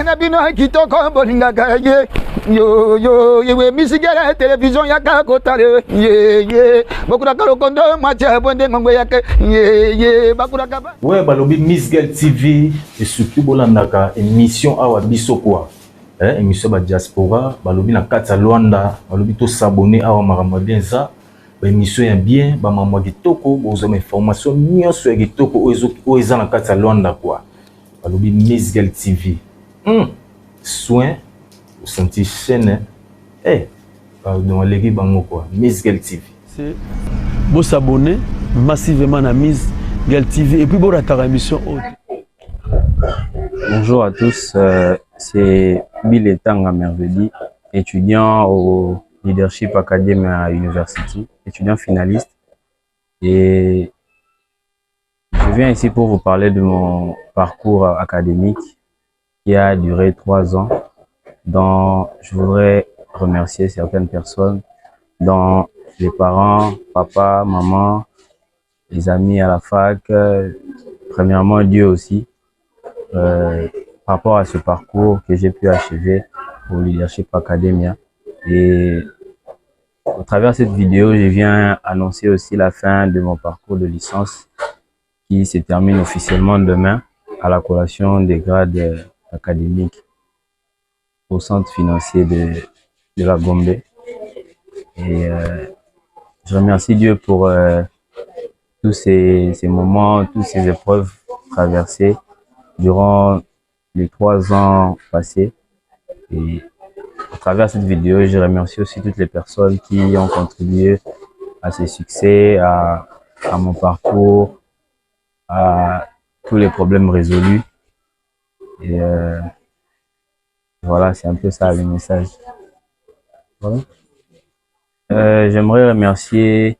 na bino kitoko bolinga gaye yo yo yewe misigara télévision yaka kotale ye bakura kalokondo macha bonde ngongwe yake ye bakura kaba ouais balobi Miss Girl TV et surtout bolandaka émission awa biso quoi émission ba diaspora balobi na kata Luanda balobi to s'abonner awa makambo bien ça ba émission ya bien ba maman kitoko bozo information nyonso ya kitoko oeza na kata Luanda quoi balobi Miss Girl TV soin au senti chaîne dans l'équipe bango quoi Miss Girl TV c'est beau s'abonner massivement à Miss Girl TV et puis bon la émission bonjour à tous c'est Bill Etanga Mervedi étudiant au Leadership Academy à University étudiant finaliste et je viens ici pour vous parler de mon parcours académique qui a duré 3 ans, dont je voudrais remercier certaines personnes, dont les parents, papa, maman, les amis à la fac, premièrement Dieu aussi, par rapport à ce parcours que j'ai pu achever au Leadership Academy. Et au travers de cette vidéo, je viens annoncer aussi la fin de mon parcours de licence qui se termine officiellement demain à la collation des grades académiques au centre financier de la Gombe. Et je remercie Dieu pour tous ces moments, toutes ces épreuves traversées durant les 3 ans passés. Et à travers cette vidéo, je remercie aussi toutes les personnes qui ont contribué à ce succès, à mon parcours, à tous les problèmes résolus. Et voilà, c'est un peu ça le message. Voilà. J'aimerais remercier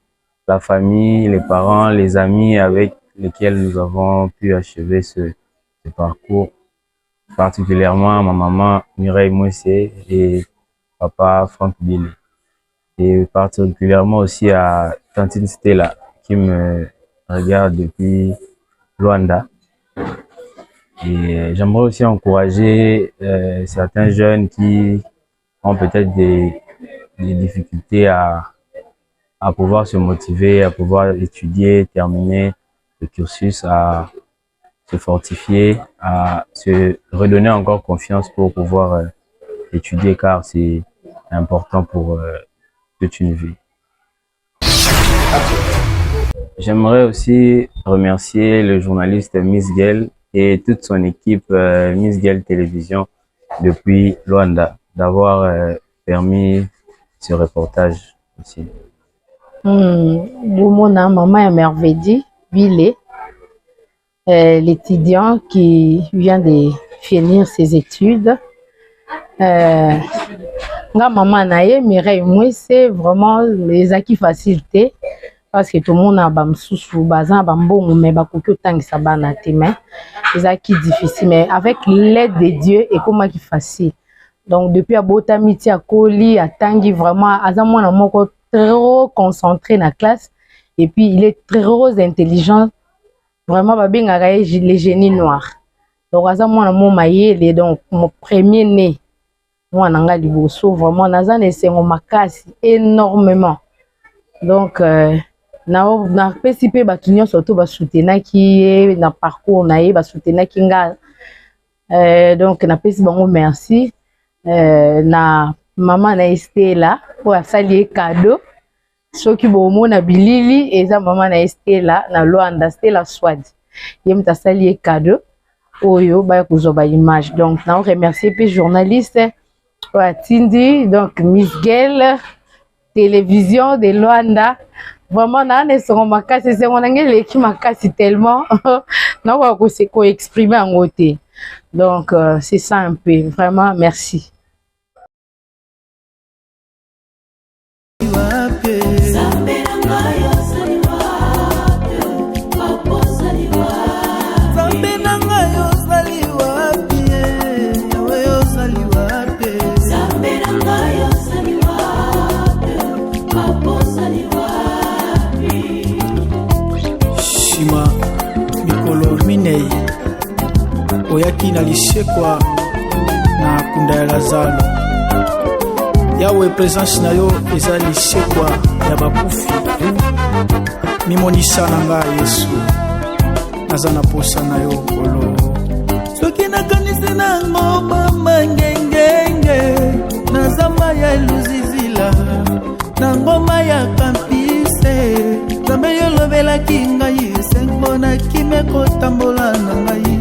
la famille, les parents, les amis avec lesquels nous avons pu achever ce parcours. Particulièrement ma maman Mireille Moussé et papa Franck Billy. Et particulièrement aussi à Tantine Stella qui me regarde depuis Luanda. Et j'aimerais aussi encourager certains jeunes qui ont peut-être des difficultés à pouvoir se motiver, à pouvoir étudier, terminer le cursus, à se fortifier, à se redonner encore confiance pour pouvoir étudier car c'est important pour toute une vie. J'aimerais aussi remercier le journaliste Miss Girl et toute son équipe Miss Girl Télévision depuis Luanda d'avoir permis ce reportage aussi. Mon maman est Mervedi, Bilé, l'étudiant qui vient de finir ses études. Nga maman naye Mireille Mousse, vraiment les acquis facilités. Parce que tout le monde a bamsoussou, bazan, bambon, mais bakoki autant que ça banate, mais c'est ça qui est difficile. Mais avec l'aide de Dieu, et comment qui facile. Donc depuis à Botamiti, à Koli, à Tangi, vraiment, Azamon a moko très concentré dans la classe. Et puis il est très intelligent. Vraiment, babing a les génies noirs. Donc Azamon a mon maïe, donc mon premier né. Moi, nanga liboso, vraiment, Nazan et c'est mon makasi énormément. Donc na PCP batunyo surtout ba soutenir qui na parcours naé ba soutenir qui nga donc na PCP bango merci na maman na Estela pour salier cadeau soki bomo na bilili eza maman na Estela na Luanda Stella Swad yem ta salier cadeau oyo ba kuzoba image donc na remercier puis journaliste wa Tindi donc Miss Girl Télévision de Luanda. Vraiment, c'est mon anglais qui m'a cassé tellement. Non, on va exprimer en côté. Donc, c'est ça un peu. Vraiment, merci. Oyaki na lisekwa na kunda ya Lazalo. Yawe présence na yo eza lisekwa ya bakufi. Mimonisa na nga Yesu, naza na posa na yo kolo. Soki nakanisi na ngoma mangengenge, na zamba ya luzizila, na ngoma ya kampise, zambe yo lobelaki ngai, sengo na kime kotambola na ngai.